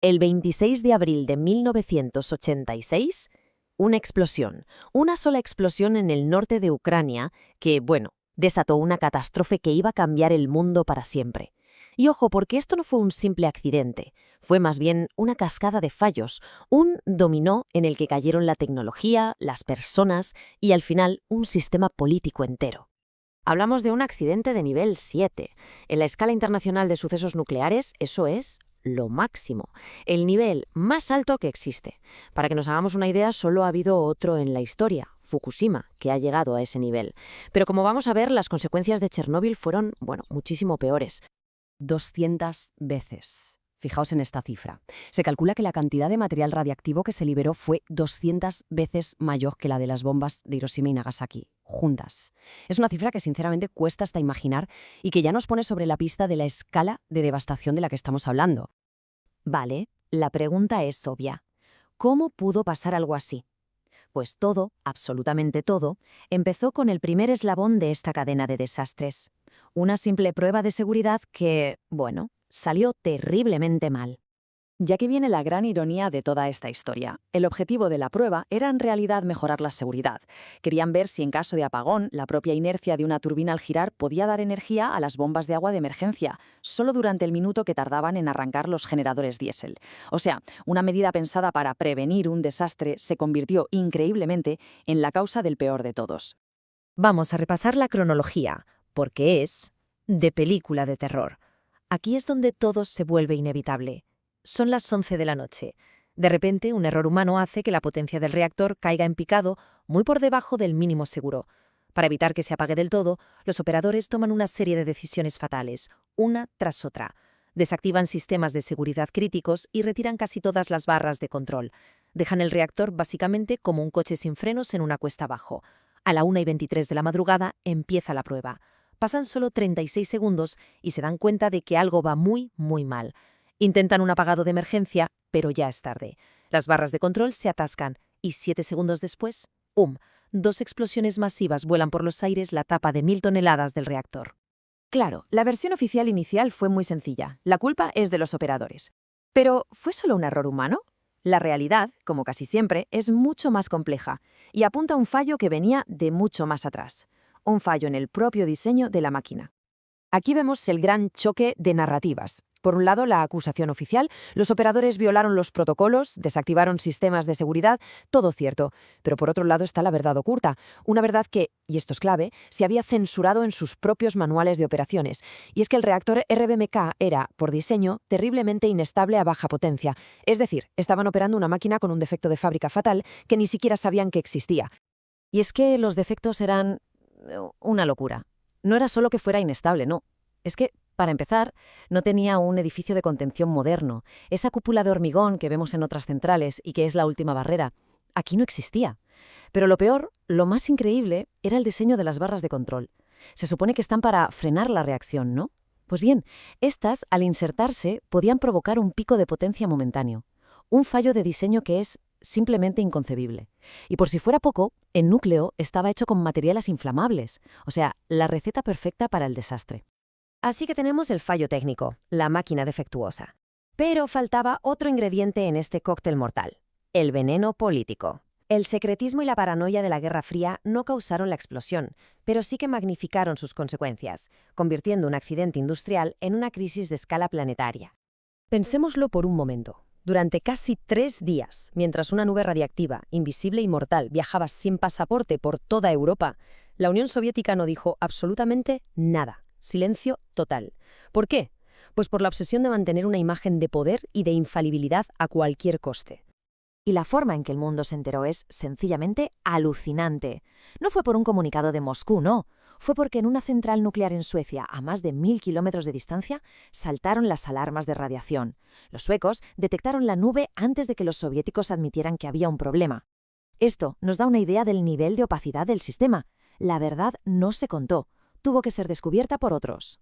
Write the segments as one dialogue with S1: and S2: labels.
S1: El 26 de abril de 1986, una explosión, una sola explosión en el norte de Ucrania que, desató una catástrofe que iba a cambiar el mundo para siempre. Y ojo, porque esto no fue un simple accidente, fue más bien una cascada de fallos, un dominó en el que cayeron la tecnología, las personas y al final un sistema político entero. Hablamos de un accidente de nivel 7. En la escala internacional de sucesos nucleares, eso es lo máximo, el nivel más alto que existe. Para que nos hagamos una idea, solo ha habido otro en la historia, Fukushima, que ha llegado a ese nivel. Pero como vamos a ver, las consecuencias de Chernóbil fueron, muchísimo peores.
S2: 200 veces. Fijaos en esta cifra. Se calcula que la cantidad de material radiactivo que se liberó fue 200 veces mayor que la de las bombas de Hiroshima y Nagasaki, juntas. Es una cifra que sinceramente cuesta hasta imaginar y que ya nos pone sobre la pista de la escala de devastación de la que estamos hablando.
S1: Vale, la pregunta es obvia. ¿Cómo pudo pasar algo así? Pues todo, absolutamente todo, empezó con el primer eslabón de esta cadena de desastres. Una simple prueba de seguridad que, salió terriblemente mal.
S2: Ya que viene la gran ironía de toda esta historia. El objetivo de la prueba era en realidad mejorar la seguridad. Querían ver si en caso de apagón, la propia inercia de una turbina al girar podía dar energía a las bombas de agua de emergencia, solo durante el minuto que tardaban en arrancar los generadores diésel. O sea, una medida pensada para prevenir un desastre se convirtió increíblemente en la causa del peor de todos.
S1: Vamos a repasar la cronología, porque es de película de terror. Aquí es donde todo se vuelve inevitable. Son las 11 de la noche. De repente, un error humano hace que la potencia del reactor caiga en picado muy por debajo del mínimo seguro. Para evitar que se apague del todo, los operadores toman una serie de decisiones fatales, una tras otra. Desactivan sistemas de seguridad críticos y retiran casi todas las barras de control. Dejan el reactor básicamente como un coche sin frenos en una cuesta abajo. A la 1:23 de la madrugada empieza la prueba. Pasan solo 36 segundos y se dan cuenta de que algo va muy, muy mal. Intentan un apagado de emergencia, pero ya es tarde. Las barras de control se atascan y 7 segundos después, ¡pum!, 2 explosiones masivas vuelan por los aires la tapa de 1000 toneladas del reactor.
S2: Claro, la versión oficial inicial fue muy sencilla. La culpa es de los operadores. Pero, ¿fue solo un error humano? La realidad, como casi siempre, es mucho más compleja y apunta a un fallo que venía de mucho más atrás. Un fallo en el propio diseño de la máquina. Aquí vemos el gran choque de narrativas. Por un lado, la acusación oficial, los operadores violaron los protocolos, desactivaron sistemas de seguridad, todo cierto. Pero por otro lado está la verdad oculta, una verdad que, y esto es clave, se había censurado en sus propios manuales de operaciones. Y es que el reactor RBMK era, por diseño, terriblemente inestable a baja potencia. Es decir, estaban operando una máquina con un defecto de fábrica fatal que ni siquiera sabían que existía.
S1: Y es que los defectos eran una locura. No era solo que fuera inestable, no. Es que, para empezar, no tenía un edificio de contención moderno. Esa cúpula de hormigón que vemos en otras centrales y que es la última barrera, aquí no existía. Pero lo peor, lo más increíble, era el diseño de las barras de control. Se supone que están para frenar la reacción, ¿no? Pues bien, estas, al insertarse, podían provocar un pico de potencia momentáneo. Un fallo de diseño que es simplemente inconcebible. Y por si fuera poco, el núcleo estaba hecho con materiales inflamables, o sea, la receta perfecta para el desastre. Así que tenemos el fallo técnico, la máquina defectuosa. Pero faltaba otro ingrediente en este cóctel mortal, el veneno político. El secretismo y la paranoia de la Guerra Fría no causaron la explosión, pero sí que magnificaron sus consecuencias, convirtiendo un accidente industrial en una crisis de escala planetaria. Pensémoslo por un momento. Durante casi 3 días, mientras una nube radiactiva, invisible y mortal, viajaba sin pasaporte por toda Europa, la Unión Soviética no dijo absolutamente nada. Silencio total. ¿Por qué? Pues por la obsesión de mantener una imagen de poder y de infalibilidad a cualquier coste. Y la forma en que el mundo se enteró es sencillamente alucinante. No fue por un comunicado de Moscú, no. Fue porque en una central nuclear en Suecia, a más de 1000 kilómetros de distancia, saltaron las alarmas de radiación. Los suecos detectaron la nube antes de que los soviéticos admitieran que había un problema. Esto nos da una idea del nivel de opacidad del sistema. La verdad no se contó. Tuvo que ser descubierta por otros.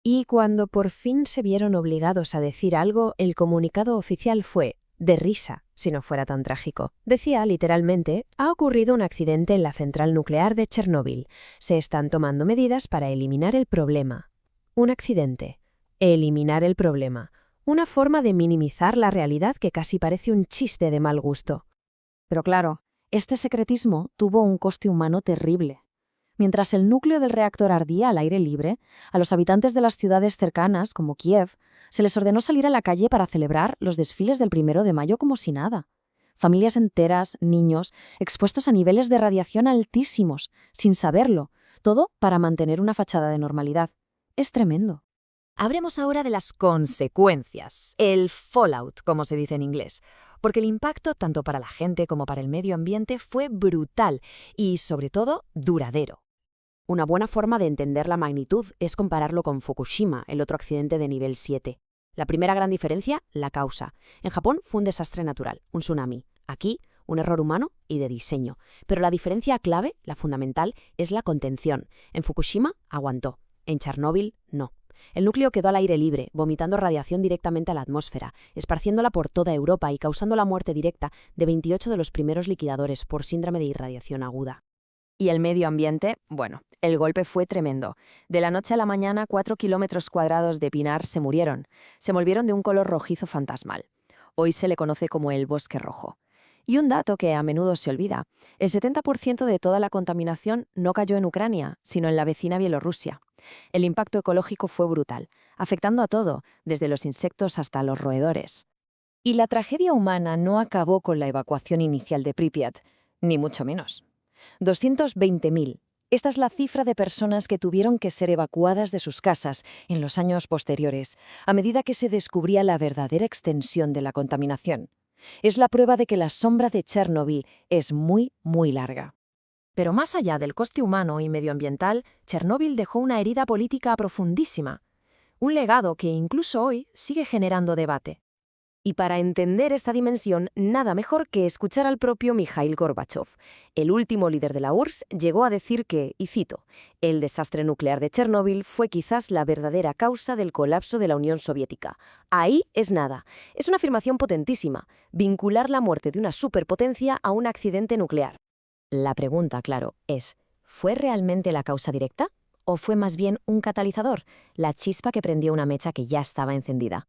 S1: Y cuando por fin se vieron obligados a decir algo, el comunicado oficial fue de risa, si no fuera tan trágico. Decía literalmente, ha ocurrido un accidente en la central nuclear de Chernóbil. Se están tomando medidas para eliminar el problema. Un accidente. Eliminar el problema.
S2: Una forma de minimizar la realidad que casi parece un chiste de mal gusto. Pero claro, este secretismo tuvo un coste humano terrible. Mientras el núcleo del reactor ardía al aire libre, a los habitantes de las ciudades cercanas, como Kiev, se les ordenó salir a la calle para celebrar los desfiles del 1 de mayo como si nada. Familias enteras, niños, expuestos a niveles de radiación altísimos, sin saberlo, todo para mantener una fachada de normalidad. Es tremendo.
S1: Hablemos ahora de las consecuencias, el fallout, como se dice en inglés, porque el impacto tanto para la gente como para el medio ambiente fue brutal y, sobre todo, duradero.
S2: Una buena forma de entender la magnitud es compararlo con Fukushima, el otro accidente de nivel 7. La primera gran diferencia, la causa. En Japón fue un desastre natural, un tsunami. Aquí, un error humano y de diseño. Pero la diferencia clave, la fundamental, es la contención. En Fukushima aguantó, en Chernóbil no. El núcleo quedó al aire libre, vomitando radiación directamente a la atmósfera, esparciéndola por toda Europa y causando la muerte directa de 28 de los primeros liquidadores por síndrome de irradiación aguda. Y el medio ambiente, bueno, el golpe fue tremendo. De la noche a la mañana, 4 kilómetros cuadrados de pinar se murieron. Se volvieron de un color rojizo fantasmal. Hoy se le conoce como el bosque rojo. Y un dato que a menudo se olvida, el 70% de toda la contaminación no cayó en Ucrania, sino en la vecina Bielorrusia. El impacto ecológico fue brutal, afectando a todo, desde los insectos hasta los roedores.
S1: Y la tragedia humana no acabó con la evacuación inicial de Pripyat, ni mucho menos. 220.000. Esta es la cifra de personas que tuvieron que ser evacuadas de sus casas en los años posteriores, a medida que se descubría la verdadera extensión de la contaminación. Es la prueba de que la sombra de Chernóbil es muy, muy larga. Pero más allá del coste humano y medioambiental, Chernóbil dejó una herida política profundísima, un legado que incluso hoy sigue generando debate. Y para entender esta dimensión, nada mejor que escuchar al propio Mikhail Gorbachev. El último líder de la URSS llegó a decir que, y cito, «el desastre nuclear de Chernóbil fue quizás la verdadera causa del colapso de la Unión Soviética. Ahí es nada». Es una afirmación potentísima, vincular la muerte de una superpotencia a un accidente nuclear. La pregunta, claro, es, ¿fue realmente la causa directa? ¿O fue más bien un catalizador, la chispa que prendió una mecha que ya estaba encendida?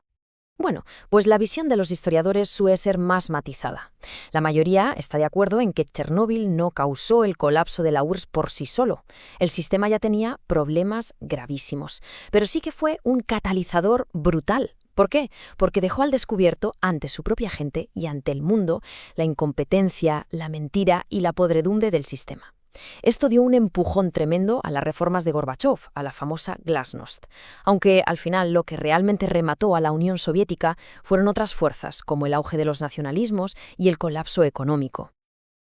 S1: Bueno, pues la visión de los historiadores suele ser más matizada. La mayoría está de acuerdo en que Chernóbil no causó el colapso de la URSS por sí solo. El sistema ya tenía problemas gravísimos, pero sí que fue un catalizador brutal. ¿Por qué? Porque dejó al descubierto, ante su propia gente y ante el mundo, la incompetencia, la mentira y la podredumbre del sistema. Esto dio un empujón tremendo a las reformas de Gorbachev, a la famosa glasnost, aunque al final lo que realmente remató a la Unión Soviética fueron otras fuerzas, como el auge de los nacionalismos y el colapso económico.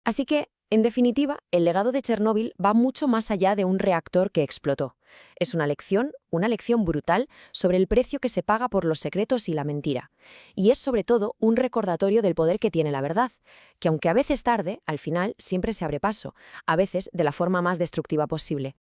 S1: Así que, en definitiva, el legado de Chernóbil va mucho más allá de un reactor que explotó. Es una lección brutal sobre el precio que se paga por los secretos y la mentira. Y es sobre todo un recordatorio del poder que tiene la verdad, que aunque a veces tarde, al final siempre se abre paso, a veces de la forma más destructiva posible.